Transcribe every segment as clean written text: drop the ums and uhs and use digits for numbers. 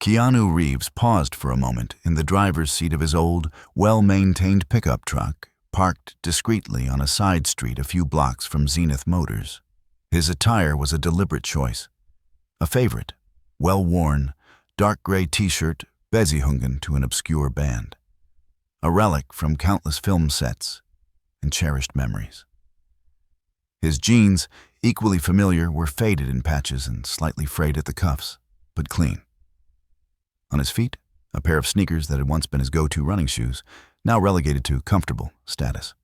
Keanu Reeves paused for a moment in the driver's seat of his old, well-maintained pickup truck, parked discreetly on a side street a few blocks from Zenith Motors. His attire was a deliberate choice. A favorite, well-worn, dark gray t-shirt bezihungen to an obscure band. A relic from countless film sets and cherished memories. His jeans, equally familiar, were faded in patches and slightly frayed at the cuffs, but clean. On his feet, a pair of sneakers that had once been his go-to running shoes, now relegated to comfortable status.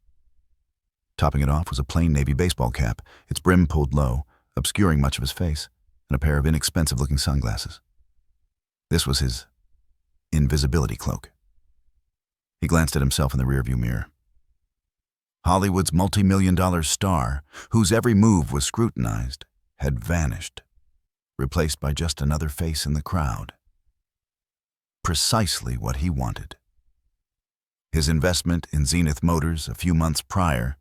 Topping it off was a plain navy baseball cap, its brim pulled low, obscuring much of his face, and a pair of inexpensive-looking sunglasses. This was his invisibility cloak. He glanced at himself in the rearview mirror. Hollywood's multi-million-dollar star, whose every move was scrutinized, had vanished, replaced by just another face in the crowd. Precisely what he wanted. His investment in Zenith Motors a few months prior,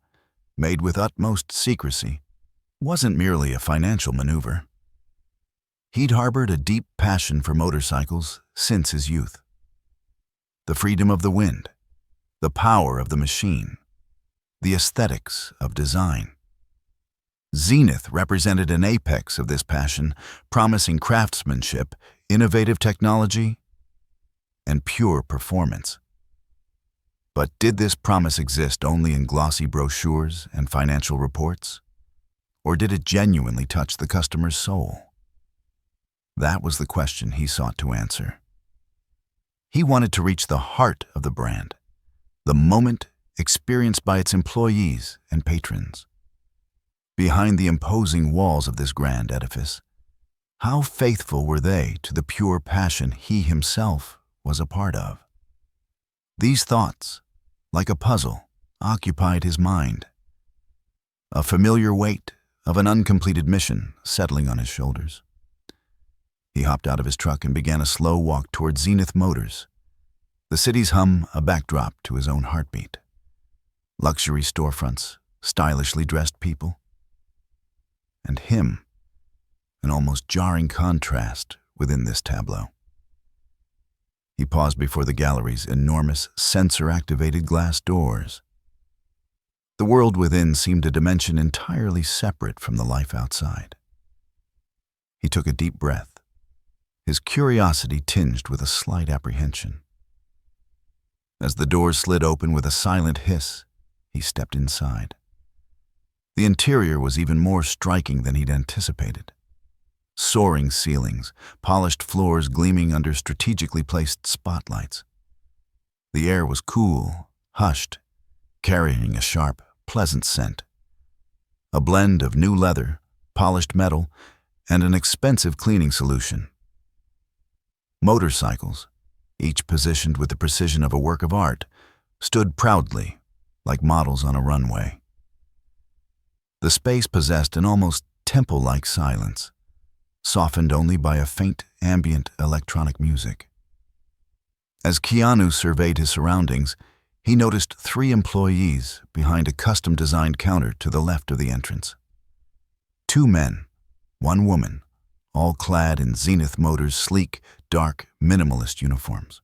made with utmost secrecy, wasn't merely a financial maneuver. He'd harbored a deep passion for motorcycles since his youth. The freedom of the wind, the power of the machine, the aesthetics of design. Zenith represented an apex of this passion, promising craftsmanship, innovative technology, and pure performance. But did this promise exist only in glossy brochures and financial reports? Or did it genuinely touch the customer's soul? That was the question he sought to answer. He wanted to reach the heart of the brand, the moment experienced by its employees and patrons. Behind the imposing walls of this grand edifice, how faithful were they to the pure passion he himself was a part of? These thoughts, like a puzzle, occupied his mind. A familiar weight of an uncompleted mission settling on his shoulders. He hopped out of his truck and began a slow walk toward Zenith Motors, the city's hum a backdrop to his own heartbeat. Luxury storefronts, stylishly dressed people, and him, an almost jarring contrast within this tableau. He paused before the gallery's enormous, sensor-activated glass doors. The world within seemed a dimension entirely separate from the life outside. He took a deep breath, his curiosity tinged with a slight apprehension. As the doors slid open with a silent hiss, he stepped inside. The interior was even more striking than he'd anticipated. Soaring ceilings, polished floors gleaming under strategically placed spotlights. The air was cool, hushed, carrying a sharp, pleasant scent. A blend of new leather, polished metal, and an expensive cleaning solution. Motorcycles, each positioned with the precision of a work of art, stood proudly, like models on a runway. The space possessed an almost temple-like silence, softened only by a faint ambient electronic music. As Keanu surveyed his surroundings, he noticed 3 employees behind a custom-designed counter to the left of the entrance. 2 men, 1 woman, all clad in Zenith Motors' sleek, dark, minimalist uniforms.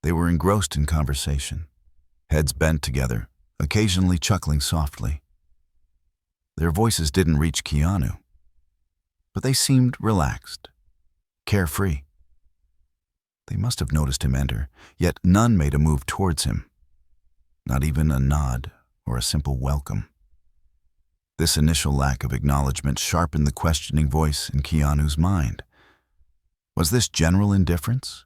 They were engrossed in conversation, heads bent together, occasionally chuckling softly. Their voices didn't reach Keanu, but they seemed relaxed, carefree. They must have noticed him enter, yet none made a move towards him, not even a nod or a simple welcome. This initial lack of acknowledgement sharpened the questioning voice in Keanu's mind. Was this general indifference,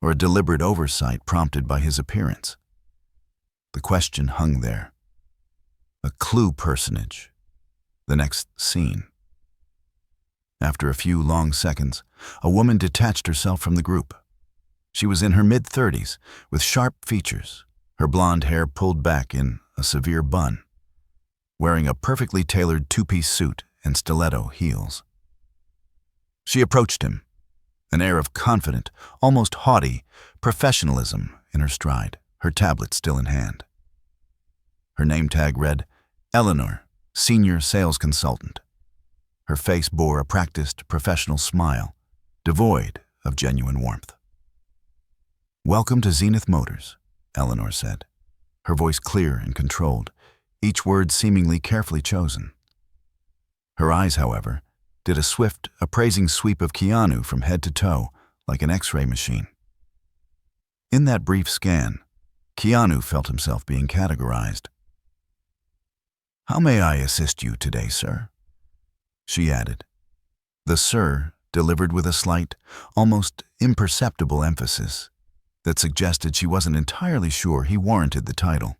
or a deliberate oversight prompted by his appearance? The question hung there. A clue personage. The next scene. After a few long seconds, a woman detached herself from the group. She was in her mid-30s, with sharp features, her blonde hair pulled back in a severe bun, wearing a perfectly tailored 2-piece suit and stiletto heels. She approached him, an air of confident, almost haughty, professionalism in her stride, her tablet still in hand. Her name tag read, Eleanor, Senior Sales Consultant. Her face bore a practiced, professional smile, devoid of genuine warmth. "Welcome to Zenith Motors," Eleanor said, her voice clear and controlled, each word seemingly carefully chosen. Her eyes, however, did a swift, appraising sweep of Keanu from head to toe, like an X-ray machine. In that brief scan, Keanu felt himself being categorized. "How may I assist you today, sir?" she added. The "sir" delivered with a slight, almost imperceptible emphasis that suggested she wasn't entirely sure he warranted the title.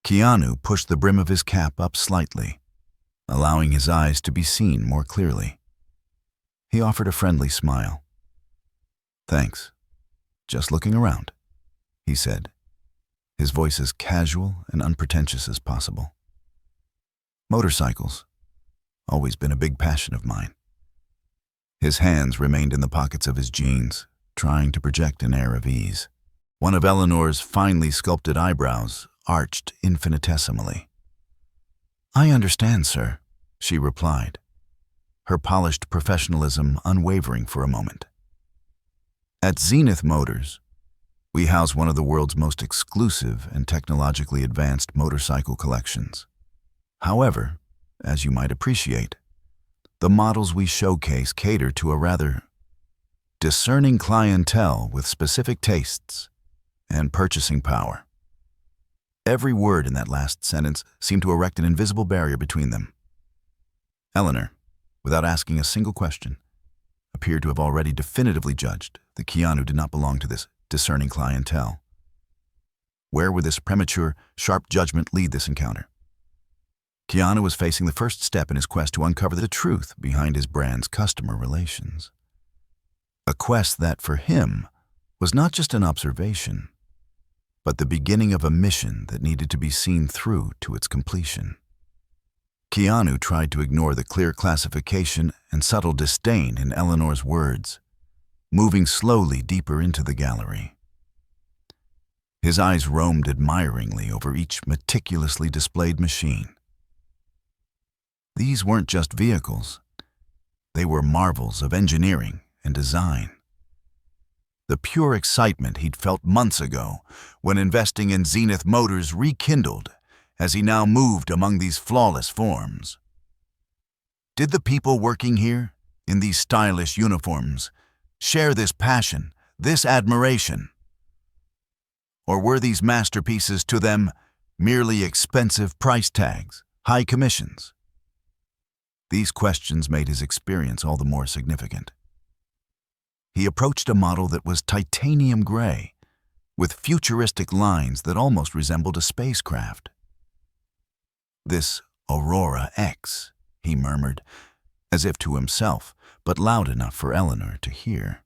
Keanu pushed the brim of his cap up slightly, allowing his eyes to be seen more clearly. He offered a friendly smile. "Thanks. Just looking around," he said, his voice as casual and unpretentious as possible. "Motorcycles. Always been a big passion of mine." His hands remained in the pockets of his jeans, trying to project an air of ease. One of Eleanor's finely sculpted eyebrows arched infinitesimally. "I understand, sir," she replied, her polished professionalism unwavering for a moment. "At Zenith Motors, we house one of the world's most exclusive and technologically advanced motorcycle collections. However, as you might appreciate, the models we showcase cater to a rather discerning clientele with specific tastes and purchasing power." Every word in that last sentence seemed to erect an invisible barrier between them. Eleanor, without asking a single question, appeared to have already definitively judged that Keanu did not belong to this discerning clientele. Where would this premature, sharp judgment lead this encounter? Keanu was facing the first step in his quest to uncover the truth behind his brand's customer relations. A quest that, for him, was not just an observation, but the beginning of a mission that needed to be seen through to its completion. Keanu tried to ignore the clear classification and subtle disdain in Eleanor's words, moving slowly deeper into the gallery. His eyes roamed admiringly over each meticulously displayed machine. These weren't just vehicles. They were marvels of engineering and design. The pure excitement he'd felt months ago when investing in Zenith Motors rekindled as he now moved among these flawless forms. Did the people working here, in these stylish uniforms, share this passion, this admiration? Or were these masterpieces to them merely expensive price tags, high commissions? These questions made his experience all the more significant. He approached a model that was titanium gray, with futuristic lines that almost resembled a spacecraft. "This Aurora X," he murmured, as if to himself, but loud enough for Eleanor to hear.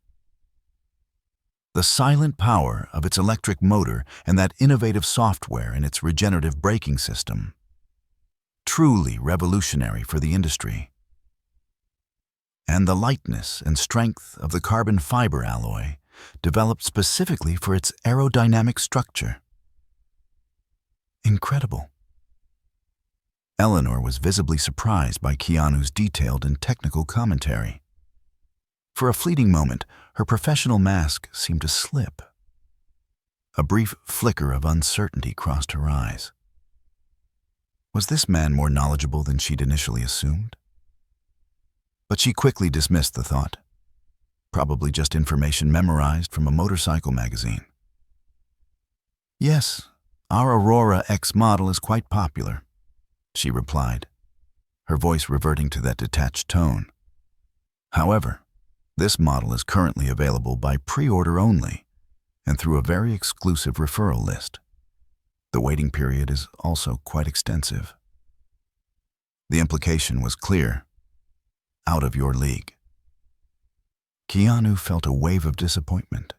The silent power of its electric motor and that innovative software in its regenerative braking system. Truly revolutionary for the industry. And the lightness and strength of the carbon fiber alloy, developed specifically for its aerodynamic structure. Incredible. Eleanor was visibly surprised by Keanu's detailed and technical commentary. For a fleeting moment, her professional mask seemed to slip. A brief flicker of uncertainty crossed her eyes. Was this man more knowledgeable than she'd initially assumed? But she quickly dismissed the thought. Probably just information memorized from a motorcycle magazine. "Yes, our Aurora X model is quite popular," she replied, her voice reverting to that detached tone. "However, this model is currently available by pre-order only and through a very exclusive referral list. The waiting period is also quite extensive." The implication was clear. Out of your league. Keanu felt a wave of disappointment.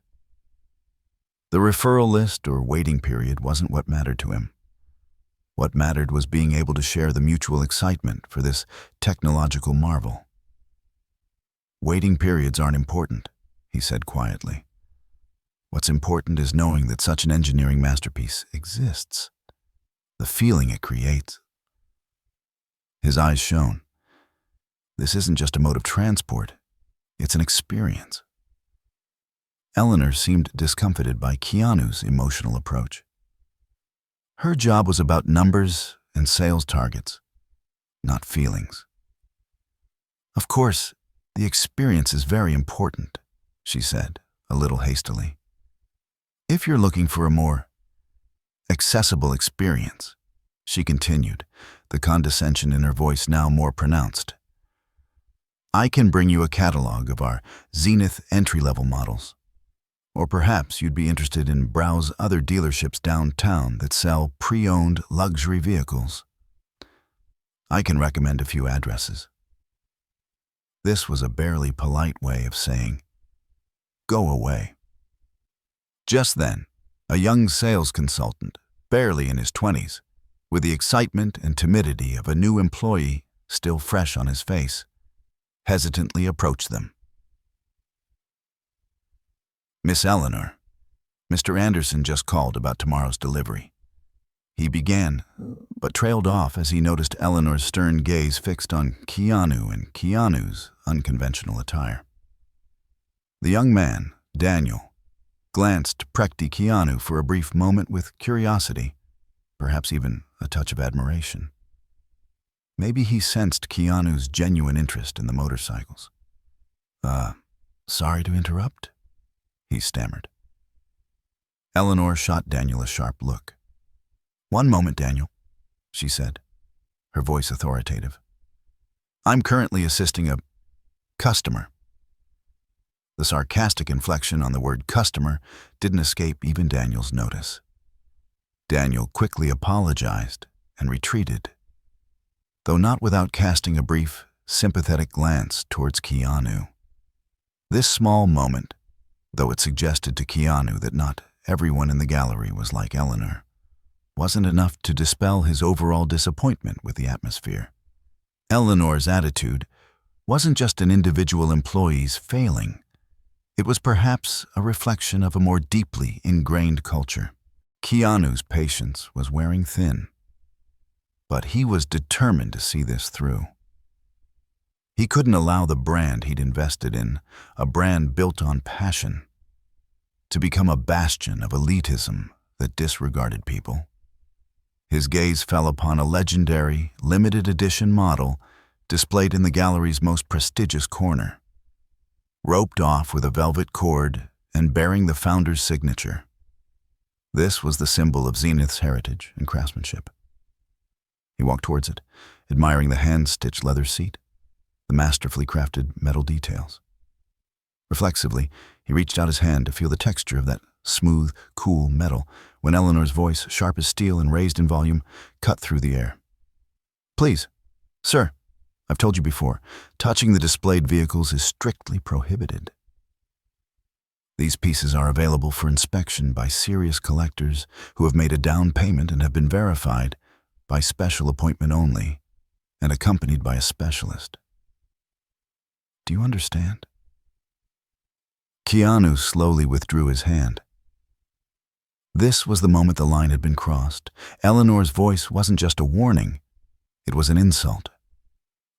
The referral list or waiting period wasn't what mattered to him. What mattered was being able to share the mutual excitement for this technological marvel. "Waiting periods aren't important," he said quietly. "What's important is knowing that such an engineering masterpiece exists. The feeling it creates." His eyes shone. "This isn't just a mode of transport. It's an experience. Eleanor seemed discomfited by Keanu's emotional approach. Her job was about numbers and sales targets, not feelings. Of course, the experience is very important, she said, a little hastily. If you're looking for a more accessible experience, she continued, the condescension in her voice now more pronounced, I can bring you a catalog of our Zenith entry-level models. Or perhaps you'd be interested in browse other dealerships downtown that sell pre-owned luxury vehicles. I can recommend a few addresses. This was a barely polite way of saying, go away. Just then, a young sales consultant, barely in his 20s, with the excitement and timidity of a new employee still fresh on his face, hesitantly approached them. Miss Eleanor, Mr. Anderson just called about tomorrow's delivery. He began, but trailed off as he noticed Eleanor's stern gaze fixed on Keanu and Keanu's unconventional attire. The young man, Daniel, glanced precty Keanu for a brief moment with curiosity, perhaps even a touch of admiration. Maybe he sensed Keanu's genuine interest in the motorcycles. Sorry to interrupt?" he stammered. Eleanor shot Daniel a sharp look. "One moment, Daniel," she said, her voice authoritative. "I'm currently assisting a customer." The sarcastic inflection on the word customer didn't escape even Daniel's notice. Daniel quickly apologized and retreated, though not without casting a brief, sympathetic glance towards Keanu. This small moment, though it suggested to Keanu that not everyone in the gallery was like Eleanor, wasn't enough to dispel his overall disappointment with the atmosphere. Eleanor's attitude wasn't just an individual employee's failing. It was perhaps a reflection of a more deeply ingrained culture. Keanu's patience was wearing thin, but he was determined to see this through. He couldn't allow the brand he'd invested in, a brand built on passion, to become a bastion of elitism that disregarded people. His gaze fell upon a legendary, limited edition model displayed in the gallery's most prestigious corner, roped off with a velvet cord and bearing the founder's signature. This was the symbol of Zenith's heritage and craftsmanship. He walked towards it, admiring the hand-stitched leather seat, the masterfully crafted metal details. Reflexively, he reached out his hand to feel the texture of that smooth, cool metal when Eleanor's voice, sharp as steel and raised in volume, cut through the air. "Please, sir, I've told you before, touching the displayed vehicles is strictly prohibited. These pieces are available for inspection by serious collectors who have made a down payment and have been verified by special appointment only and accompanied by a specialist. Do you understand?" Keanu slowly withdrew his hand. This was the moment the line had been crossed. Eleanor's voice wasn't just a warning, it was an insult.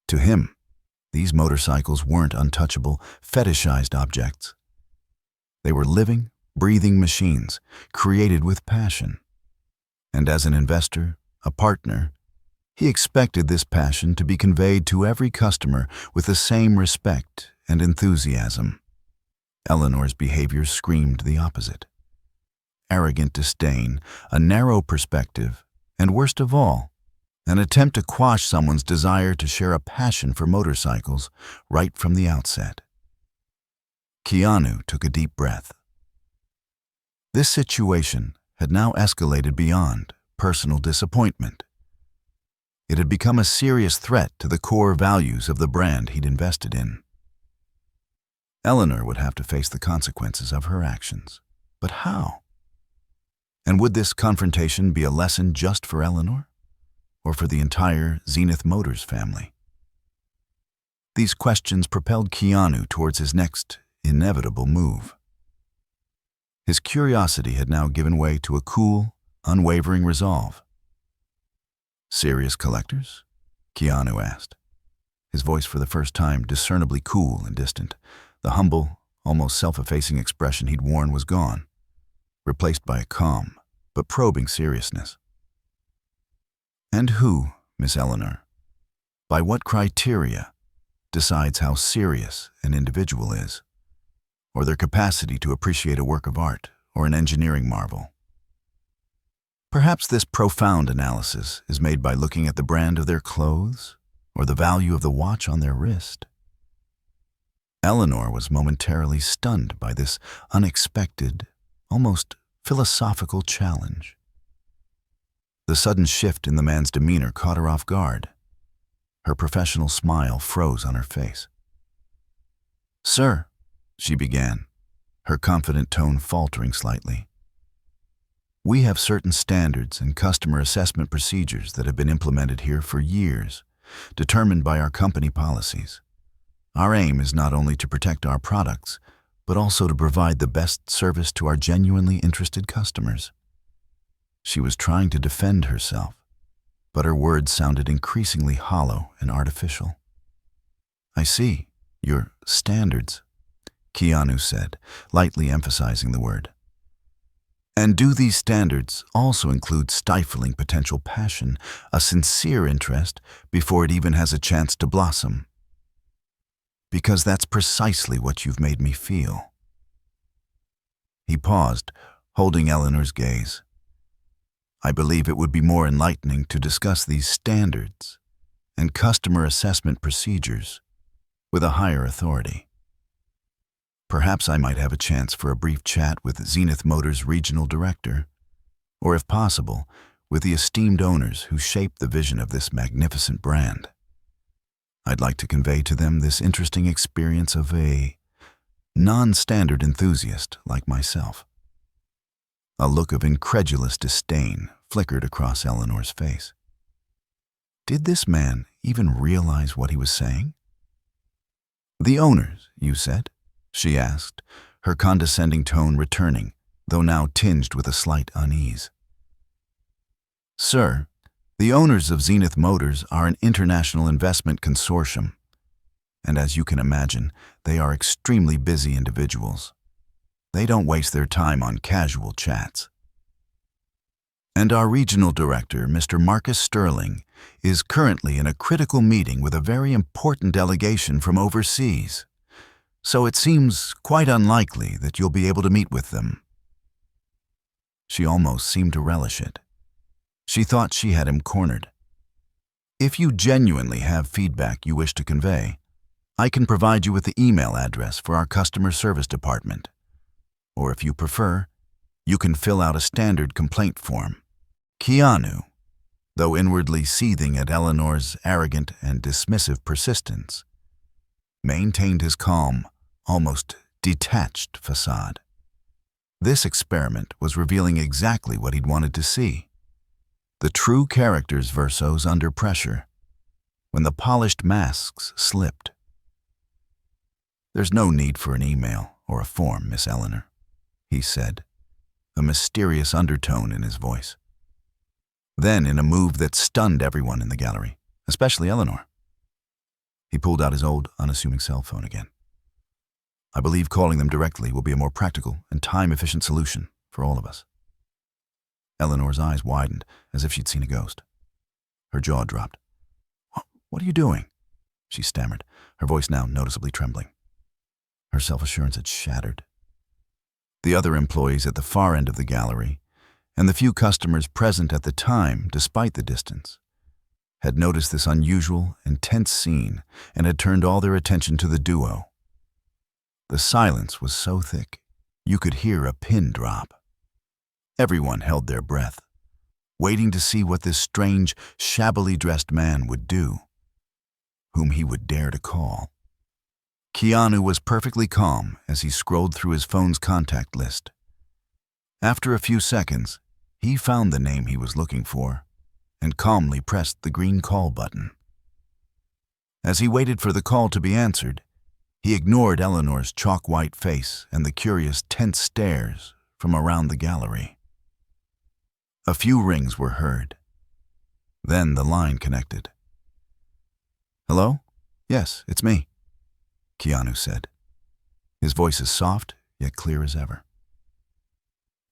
To him, these motorcycles weren't untouchable, fetishized objects. They were living, breathing machines, created with passion. And as an investor, a partner, he expected this passion to be conveyed to every customer with the same respect and enthusiasm. Eleanor's behavior screamed the opposite. Arrogant disdain, a narrow perspective, and worst of all, an attempt to quash someone's desire to share a passion for motorcycles right from the outset. Keanu took a deep breath. This situation had now escalated beyond personal disappointment. It had become a serious threat to the core values of the brand he'd invested in. Eleanor would have to face the consequences of her actions. But how? And would this confrontation be a lesson just for Eleanor, or for the entire Zenith Motors family? These questions propelled Keanu towards his next inevitable move. His curiosity had now given way to a cool, unwavering resolve. "Serious collectors?" Keanu asked, his voice for the first time discernibly cool and distant, The humble, almost self-effacing expression he'd worn was gone, replaced by a calm but probing seriousness. "And who, Miss Eleanor, by what criteria, decides how serious an individual is, or their capacity to appreciate a work of art or an engineering marvel? Perhaps this profound analysis is made by looking at the brand of their clothes or the value of the watch on their wrist." Eleanor was momentarily stunned by this unexpected, almost philosophical challenge. The sudden shift in the man's demeanor caught her off guard. Her professional smile froze on her face. "Sir," she began, her confident tone faltering slightly, "we have certain standards and customer assessment procedures that have been implemented here for years, determined by our company policies. Our aim is not only to protect our products, but also to provide the best service to our genuinely interested customers." She was trying to defend herself, but her words sounded increasingly hollow and artificial. "I see, your standards," Keanu said, lightly emphasizing the word. "And do these standards also include stifling potential passion, a sincere interest, before it even has a chance to blossom? Because that's precisely what you've made me feel." He paused, holding Eleanor's gaze. "I believe it would be more enlightening to discuss these standards and customer assessment procedures with a higher authority. Perhaps I might have a chance for a brief chat with Zenith Motors' regional director, or if possible, with the esteemed owners who shaped the vision of this magnificent brand. I'd like to convey to them this interesting experience of a non-standard enthusiast like myself." A look of incredulous disdain flickered across Eleanor's face. Did this man even realize what he was saying? "The owners, you said?" she asked, her condescending tone returning, though now tinged with a slight unease. "Sir, the owners of Zenith Motors are an international investment consortium, and as you can imagine, they are extremely busy individuals. They don't waste their time on casual chats. And our regional director, Mr. Marcus Sterling, is currently in a critical meeting with a very important delegation from overseas, so it seems quite unlikely that you'll be able to meet with them." She almost seemed to relish it. She thought she had him cornered. "If you genuinely have feedback you wish to convey, I can provide you with the email address for our customer service department. Or if you prefer, you can fill out a standard complaint form." Keanu, though inwardly seething at Eleanor's arrogant and dismissive persistence, maintained his calm, almost detached facade. This experiment was revealing exactly what he'd wanted to see. The true character's versos under pressure, when the polished masks slipped. "There's no need for an email or a form, Miss Eleanor," he said, a mysterious undertone in his voice. Then, in a move that stunned everyone in the gallery, especially Eleanor, he pulled out his old, unassuming cell phone again. "I believe calling them directly will be a more practical and time-efficient solution for all of us." Eleanor's eyes widened as if she'd seen a ghost. Her jaw dropped. What are you doing?" she stammered, her voice now noticeably trembling. Her self-assurance had shattered. The other employees at the far end of the gallery, and the few customers present at the time, despite the distance, had noticed this unusual and tense scene and had turned all their attention to the duo. The silence was so thick, you could hear a pin drop. Everyone held their breath, waiting to see what this strange, shabbily dressed man would do, whom he would dare to call. Keanu was perfectly calm as he scrolled through his phone's contact list. After a few seconds, he found the name he was looking for and calmly pressed the green call button. As he waited for the call to be answered, he ignored Eleanor's chalk-white face and the curious, tense stares from around the gallery. A few rings were heard. Then the line connected. "Hello? Yes, it's me," Keanu said. his voice as soft, yet clear as ever.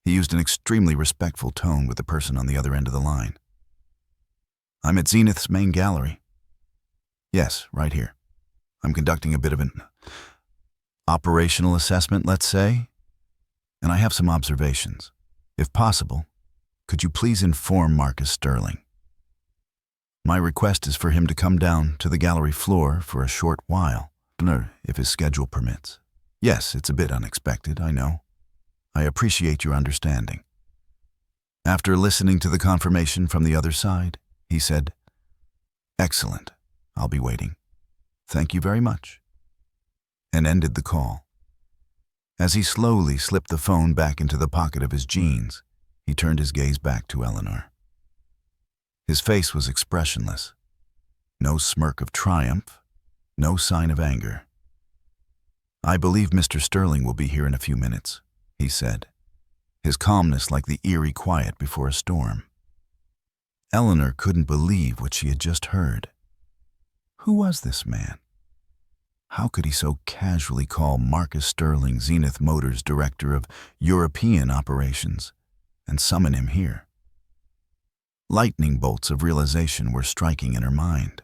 He used an extremely respectful tone with the person on the other end of the line. "I'm at Zenith's main gallery." "Yes, right here. I'm conducting a bit of an operational assessment, let's say, and I have some observations. If possible, could you please inform Marcus Sterling? My request is for him to come down to the gallery floor for a short while, if his schedule permits. Yes, it's a bit unexpected, I know. I appreciate your understanding." After listening to the confirmation from the other side, he said, "Excellent. I'll be waiting. Thank you very much," and ended the call. As he slowly slipped the phone back into the pocket of his jeans, he turned his gaze back to Eleanor. His face was expressionless. No smirk of triumph, no sign of anger. "I believe Mr. Sterling will be here in a few minutes," he said, his calmness like the eerie quiet before a storm. Eleanor couldn't believe what she had just heard. Who was this man? How could he so casually call Marcus Sterling Zenith Motors Director of European Operations and summon him here? Lightning bolts of realization were striking in her mind.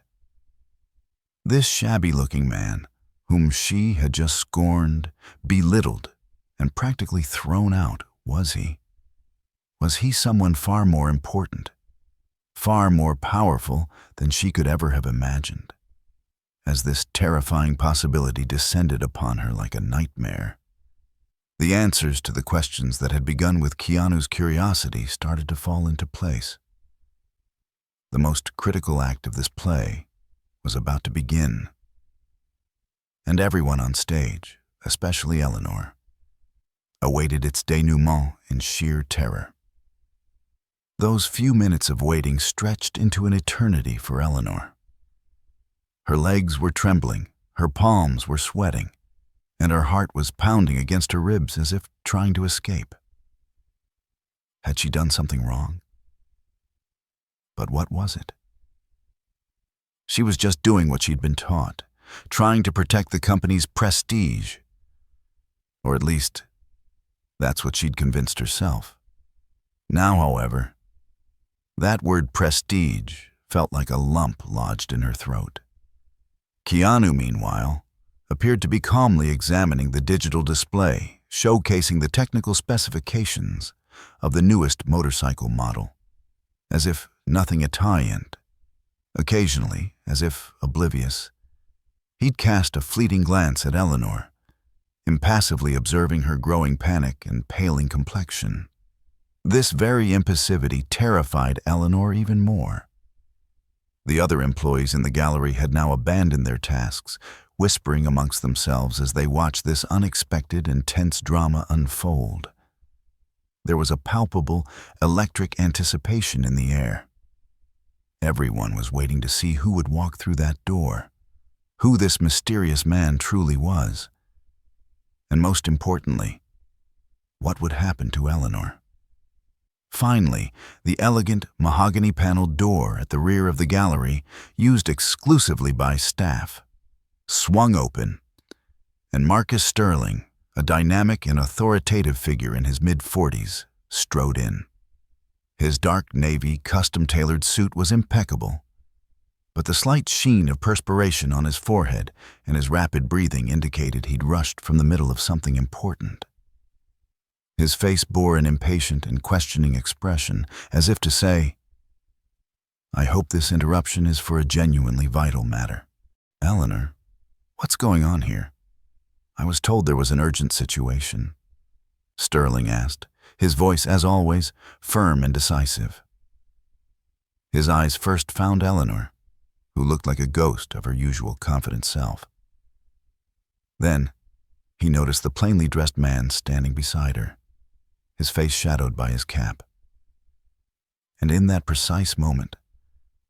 This shabby-looking man, whom she had just scorned, belittled, and practically thrown out, was he? Was he someone far more important, far more powerful than she could ever have imagined? As this terrifying possibility descended upon her like a nightmare, the answers to the questions that had begun with Keanu's curiosity started to fall into place. The most critical act of this play was about to begin, and everyone on stage, especially Eleanor, awaited its denouement in sheer terror. Those few minutes of waiting stretched into an eternity for Eleanor. Her legs were trembling, her palms were sweating, and her heart was pounding against her ribs as if trying to escape. Had she done something wrong? But what was it? She was just doing what she'd been taught, trying to protect the company's prestige. Or at least, that's what she'd convinced herself. Now, however, that word prestige felt like a lump lodged in her throat. Keanu, meanwhile, appeared to be calmly examining the digital display, showcasing the technical specifications of the newest motorcycle model, as if nothing Italian. Occasionally, as if oblivious, he'd cast a fleeting glance at Eleanor, impassively observing her growing panic and paling complexion. This very impassivity terrified Eleanor even more. The other employees in the gallery had now abandoned their tasks, whispering amongst themselves as they watched this unexpected and tense drama unfold. There was a palpable, electric anticipation in the air. Everyone was waiting to see who would walk through that door, who this mysterious man truly was, and most importantly, what would happen to Eleanor. Finally, the elegant, mahogany-paneled door at the rear of the gallery, used exclusively by staff, swung open, and Marcus Sterling, a dynamic and authoritative figure in his mid-40s, strode in. His dark navy, custom-tailored suit was impeccable, but the slight sheen of perspiration on his forehead and his rapid breathing indicated he'd rushed from the middle of something important. His face bore an impatient and questioning expression, as if to say, "I hope this interruption is for a genuinely vital matter." "Eleanor, what's going on here? I was told there was an urgent situation," Sterling asked, his voice, as always, firm and decisive. His eyes first found Eleanor, who looked like a ghost of her usual confident self. Then, he noticed the plainly dressed man standing beside her, his face shadowed by his cap. And in that precise moment,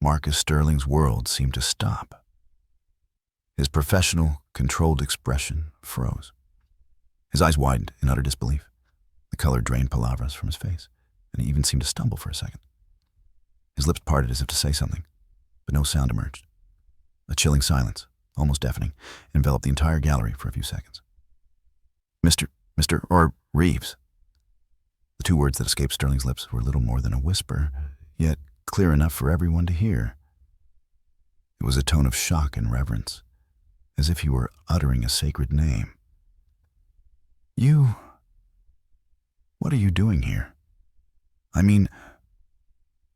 Marcus Sterling's world seemed to stop. His professional, controlled expression froze. His eyes widened in utter disbelief. The color drained palavras from his face, and he even seemed to stumble for a second. His lips parted as if to say something, but no sound emerged. A chilling silence, almost deafening, enveloped the entire gallery for a few seconds. Mr. Reeves. The two words that escaped Sterling's lips were little more than a whisper, yet clear enough for everyone to hear. It was a tone of shock and reverence, as if he were uttering a sacred name. What are you doing here? I mean,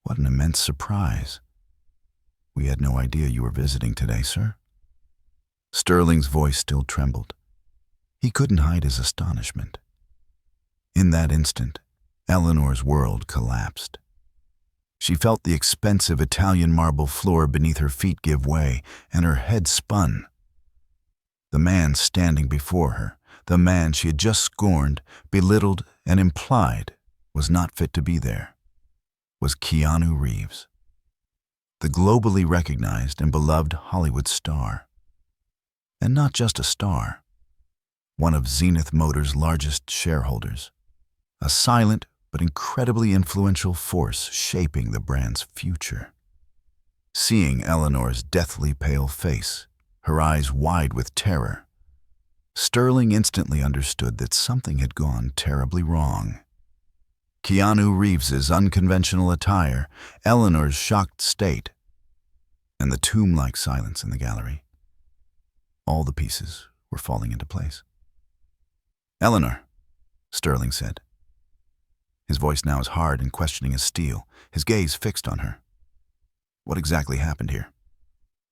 what an immense surprise. We had no idea you were visiting today, sir. Sterling's voice still trembled. He couldn't hide his astonishment. In that instant, Eleanor's world collapsed. She felt the expensive Italian marble floor beneath her feet give way, and her head spun. The man standing before her, the man she had just scorned, belittled, and implied was not fit to be there, was Keanu Reeves, the globally recognized and beloved Hollywood star. And not just a star, one of Zenith Motors' largest shareholders, a silent but incredibly influential force shaping the brand's future. Seeing Eleanor's deathly pale face, her eyes wide with terror, Sterling instantly understood that something had gone terribly wrong. Keanu Reeves's unconventional attire, Eleanor's shocked state, and the tomb-like silence in the gallery. All the pieces were falling into place. "Eleanor," Sterling said. His voice now as hard and questioning as steel, his gaze fixed on her. "What exactly happened here?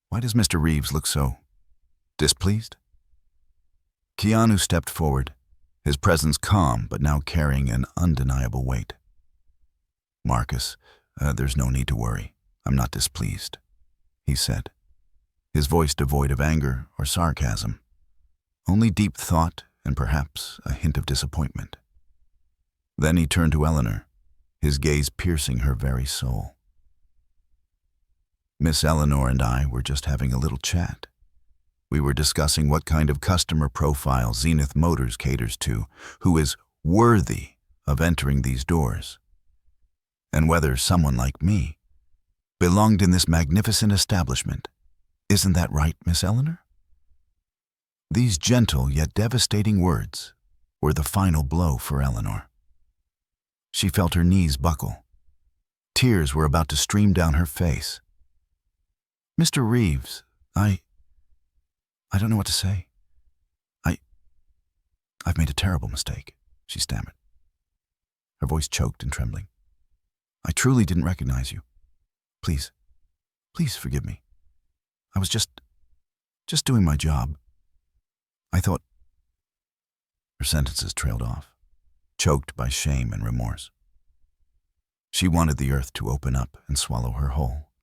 Why does Mr. Reeves look so displeased?" Keanu stepped forward, his presence calm but now carrying an undeniable weight. "Marcus, there's no need to worry. I'm not displeased," he said, his voice devoid of anger or sarcasm, only deep thought and perhaps a hint of disappointment. Then he turned to Eleanor, his gaze piercing her very soul. "Miss Eleanor and I were just having a little chat. We were discussing what kind of customer profile Zenith Motors caters to, who is worthy of entering these doors, and whether someone like me belonged in this magnificent establishment. Isn't that right, Miss Eleanor?" These gentle yet devastating words were the final blow for Eleanor. She felt her knees buckle. Tears were about to stream down her face. "Mr. Reeves, I don't know what to say. I've made a terrible mistake," she stammered, her voice choked and trembling. "I truly didn't recognize you. Please forgive me. I was just doing my job. I thought—" Her sentences trailed off, choked by shame and remorse. She wanted the earth to open up and swallow her whole.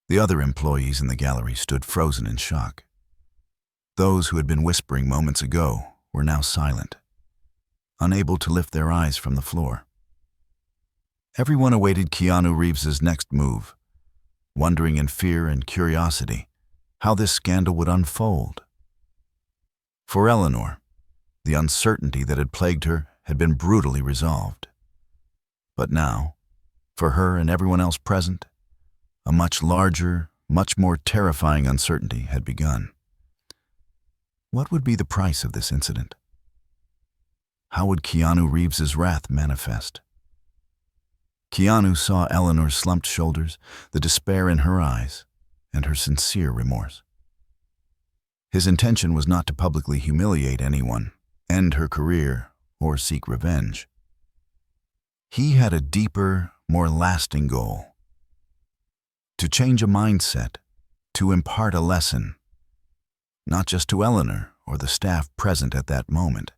The other employees in the gallery stood frozen in shock. Those who had been whispering moments ago were now silent, unable to lift their eyes from the floor. Everyone awaited Keanu Reeves's next move, wondering in fear and curiosity how this scandal would unfold. For Eleanor, the uncertainty that had plagued her had been brutally resolved. But now, for her and everyone else present, a much larger, much more terrifying uncertainty had begun. What would be the price of this incident? How would Keanu Reeves's wrath manifest? Keanu saw Eleanor's slumped shoulders, the despair in her eyes, and her sincere remorse. His intention was not to publicly humiliate anyone, end her career, or seek revenge. He had a deeper, more lasting goal: to change a mindset, to impart a lesson, not just to Eleanor or the staff present at that moment,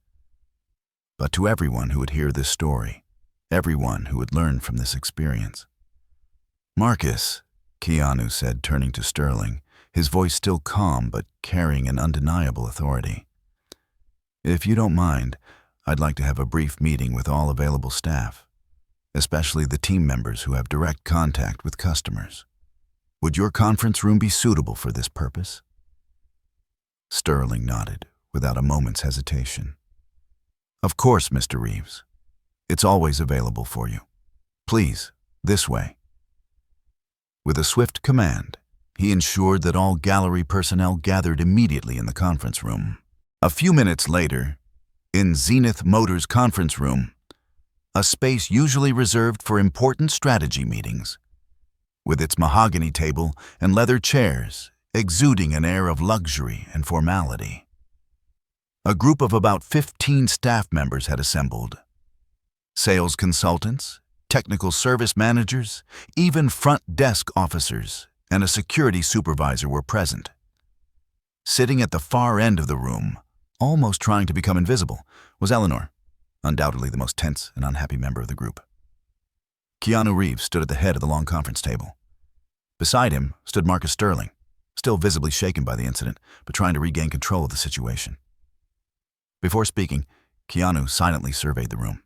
but to everyone who would hear this story, everyone who would learn from this experience. "Marcus," Keanu said, turning to Sterling, his voice still calm but carrying an undeniable authority. "If you don't mind, I'd like to have a brief meeting with all available staff, especially the team members who have direct contact with customers. Would your conference room be suitable for this purpose?" Sterling nodded, without a moment's hesitation. "Of course, Mr. Reeves. It's always available for you. Please, this way." With a swift command, he ensured that all gallery personnel gathered immediately in the conference room. A few minutes later, in Zenith Motors' conference room, a space usually reserved for important strategy meetings. With its mahogany table and leather chairs exuding an air of luxury and formality. A group of about 15 staff members had assembled. Sales consultants, technical service managers, even front desk officers, and a security supervisor were present. Sitting at the far end of the room, almost trying to become invisible, was Eleanor, undoubtedly the most tense and unhappy member of the group. Keanu Reeves stood at the head of the long conference table. Beside him stood Marcus Sterling, still visibly shaken by the incident, but trying to regain control of the situation. Before speaking, Keanu silently surveyed the room.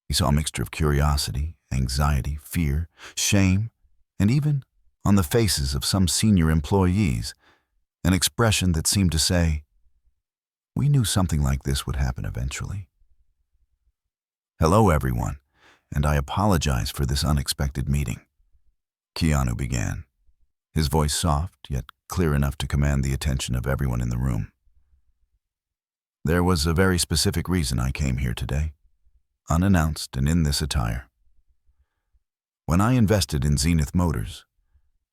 He saw a mixture of curiosity, anxiety, fear, shame, and even, on the faces of some senior employees, an expression that seemed to say, "We knew something like this would happen eventually." "Hello, everyone, and I apologize for this unexpected meeting," Keanu began, his voice soft yet clear enough to command the attention of everyone in the room. "There was a very specific reason I came here today, unannounced and in this attire. When I invested in Zenith Motors,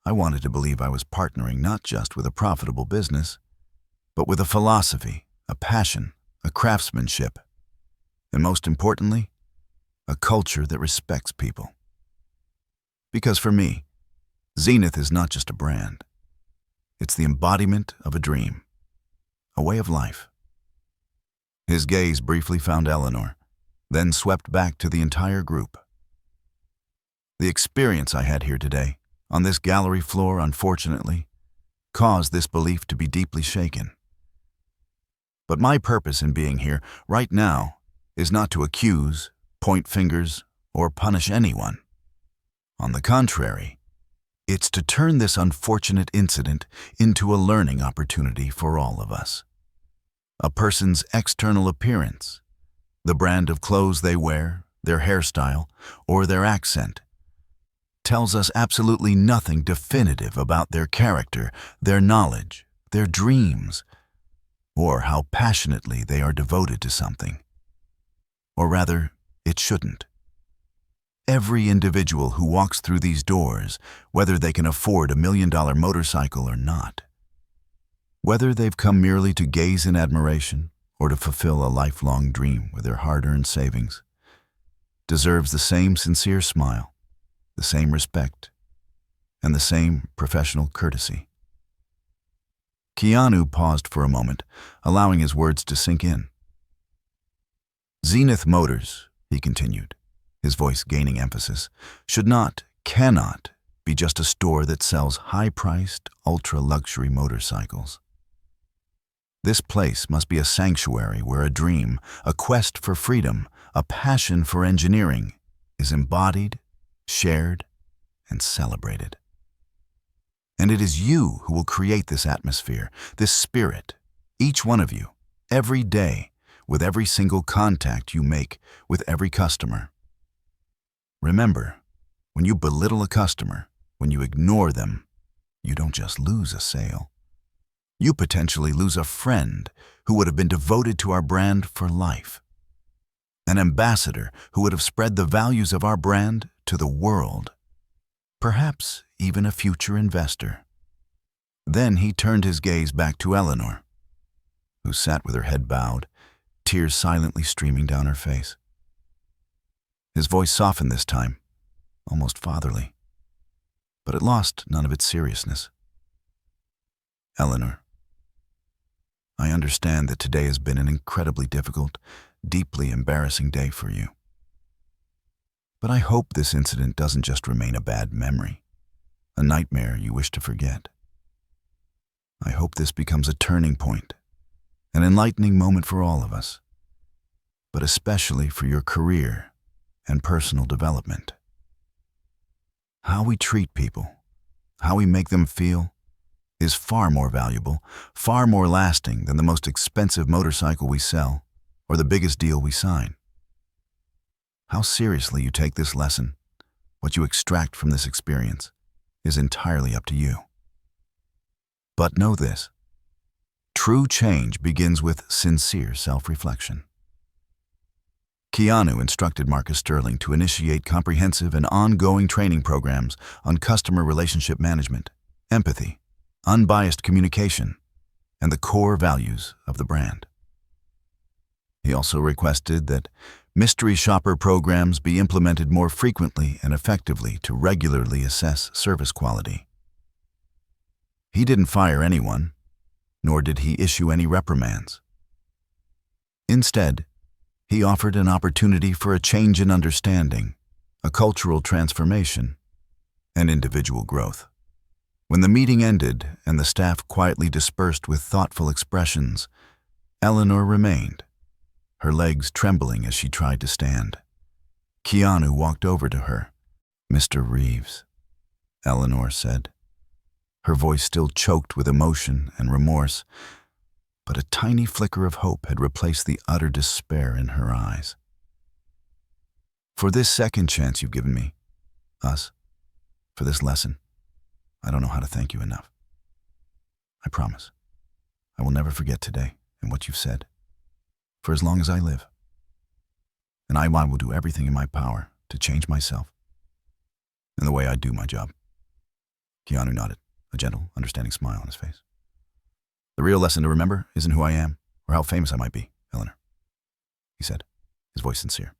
I wanted to believe I was partnering not just with a profitable business, but with a philosophy, a passion, a craftsmanship, and most importantly, a culture that respects people. Because for me, Zenith is not just a brand. It's the embodiment of a dream, a way of life." His gaze briefly found Eleanor, then swept back to the entire group. "The experience I had here today, on this gallery floor, unfortunately, caused this belief to be deeply shaken. But my purpose in being here right now is not to accuse, point fingers, or punish anyone. On the contrary, it's to turn this unfortunate incident into a learning opportunity for all of us. A person's external appearance, the brand of clothes they wear, their hairstyle, or their accent, tells us absolutely nothing definitive about their character, their knowledge, their dreams, or how passionately they are devoted to something. Or rather, it shouldn't. Every individual who walks through these doors, whether they can afford $1 million motorcycle or not, whether they've come merely to gaze in admiration or to fulfill a lifelong dream with their hard-earned savings, deserves the same sincere smile, the same respect, and the same professional courtesy. Keanu paused for a moment, allowing his words to sink in. "Zenith Motors," he continued, his voice gaining emphasis, "should not, cannot, be just a store that sells high-priced, ultra-luxury motorcycles. This place must be a sanctuary where a dream, a quest for freedom, a passion for engineering is embodied, shared, and celebrated. And it is you who will create this atmosphere, this spirit, each one of you, every day, with every single contact you make with every customer. Remember, when you belittle a customer, when you ignore them, you don't just lose a sale. You potentially lose a friend who would have been devoted to our brand for life. An ambassador who would have spread the values of our brand to the world. Perhaps even a future investor." Then he turned his gaze back to Eleanor, who sat with her head bowed, tears silently streaming down her face. His voice softened this time, almost fatherly, but it lost none of its seriousness. "Eleanor, I understand that today has been an incredibly difficult, deeply embarrassing day for you. But I hope this incident doesn't just remain a bad memory, a nightmare you wish to forget. I hope this becomes a turning point, an enlightening moment for all of us, but especially for your career and personal development. How we treat people, how we make them feel, is far more valuable, far more lasting than the most expensive motorcycle we sell or the biggest deal we sign. How seriously you take this lesson, what you extract from this experience, is entirely up to you. But know this: true change begins with sincere self-reflection. Keanu instructed Marcus Sterling to initiate comprehensive and ongoing training programs on customer relationship management, empathy, unbiased communication, and the core values of the brand. He also requested that mystery shopper programs be implemented more frequently and effectively to regularly assess service quality. He didn't fire anyone, nor did he issue any reprimands. Instead, he offered an opportunity for a change in understanding, a cultural transformation, and individual growth. When the meeting ended and the staff quietly dispersed with thoughtful expressions, Eleanor remained, her legs trembling as she tried to stand. Keanu walked over to her. "Mr. Reeves," Eleanor said, her voice still choked with emotion and remorse, but a tiny flicker of hope had replaced the utter despair in her eyes. "For this second chance you've given me, us, for this lesson, I don't know how to thank you enough. I promise, I will never forget today and what you've said, for as long as I live. And I will do everything in my power to change myself and the way I do my job." Keanu nodded, a gentle, understanding smile on his face. "The real lesson to remember isn't who I am or how famous I might be, Eleanor," he said, his voice sincere.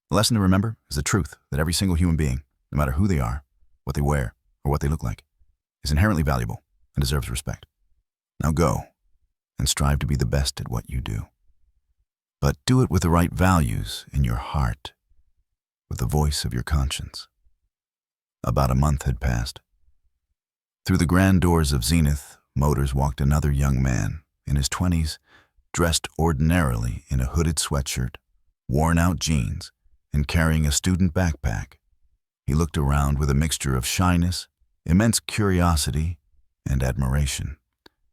"The lesson to remember is the truth that every single human being, no matter who they are, what they wear, or what they look like, is inherently valuable and deserves respect. Now go and strive to be the best at what you do. But do it with the right values in your heart, with the voice of your conscience." About a month had passed. Through the grand doors of Zenith Motors walked another young man, in his 20s, dressed ordinarily in a hooded sweatshirt, worn-out jeans, and carrying a student backpack. He looked around with a mixture of shyness, immense curiosity, and admiration.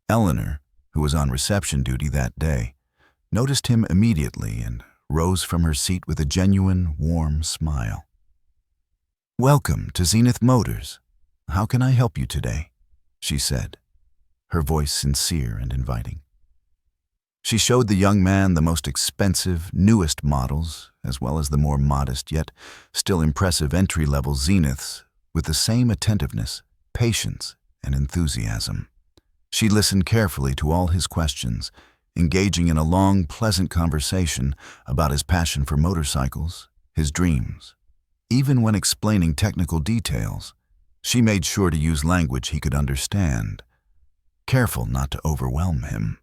Eleanor, who was on reception duty that day, noticed him immediately and rose from her seat with a genuine, warm smile. "Welcome to Zenith Motors. How can I help you today?" she said, her voice sincere and inviting. She showed the young man the most expensive, newest models, as well as the more modest yet still impressive entry-level Zeniths, with the same attentiveness, patience, and enthusiasm. She listened carefully to all his questions, engaging in a long, pleasant conversation about his passion for motorcycles, his dreams. Even when explaining technical details, she made sure to use language he could understand, careful not to overwhelm him.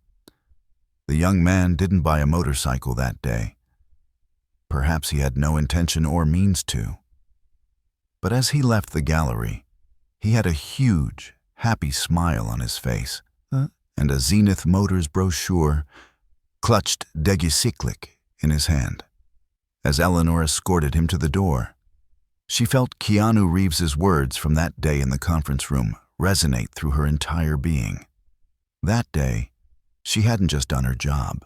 The young man didn't buy a motorcycle that day. Perhaps he had no intention or means to. But as he left the gallery, he had a huge, happy smile on his face, and a Zenith Motors brochure, clutched degucyclic, in his hand. As Eleanor escorted him to the door, she felt Keanu Reeves's words from that day in the conference room resonate through her entire being. That day, she hadn't just done her job.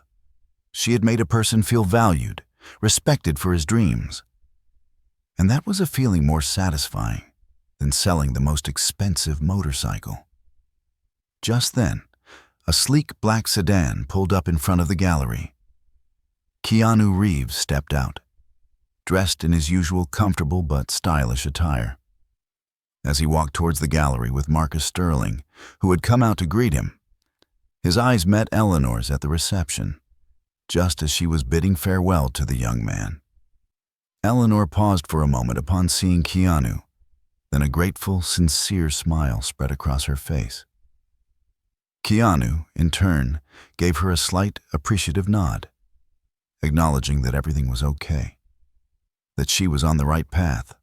She had made a person feel valued, respected for his dreams. And that was a feeling more satisfying than selling the most expensive motorcycle. Just then, a sleek black sedan pulled up in front of the gallery. Keanu Reeves stepped out, dressed in his usual comfortable but stylish attire. As he walked towards the gallery with Marcus Sterling, who had come out to greet him, his eyes met Eleanor's at the reception, just as she was bidding farewell to the young man. Eleanor paused for a moment upon seeing Keanu, then a grateful, sincere smile spread across her face. Keanu, in turn, gave her a slight, appreciative nod, acknowledging that everything was okay, that she was on the right path.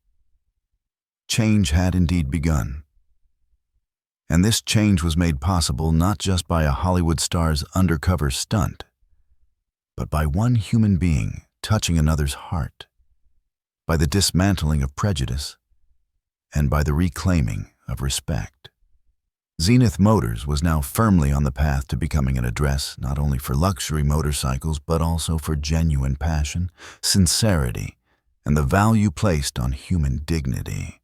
Change had indeed begun. And this change was made possible not just by a Hollywood star's undercover stunt, but by one human being touching another's heart, by the dismantling of prejudice, and by the reclaiming of respect. Zenith Motors was now firmly on the path to becoming an address not only for luxury motorcycles, but also for genuine passion, sincerity, and the value placed on human dignity.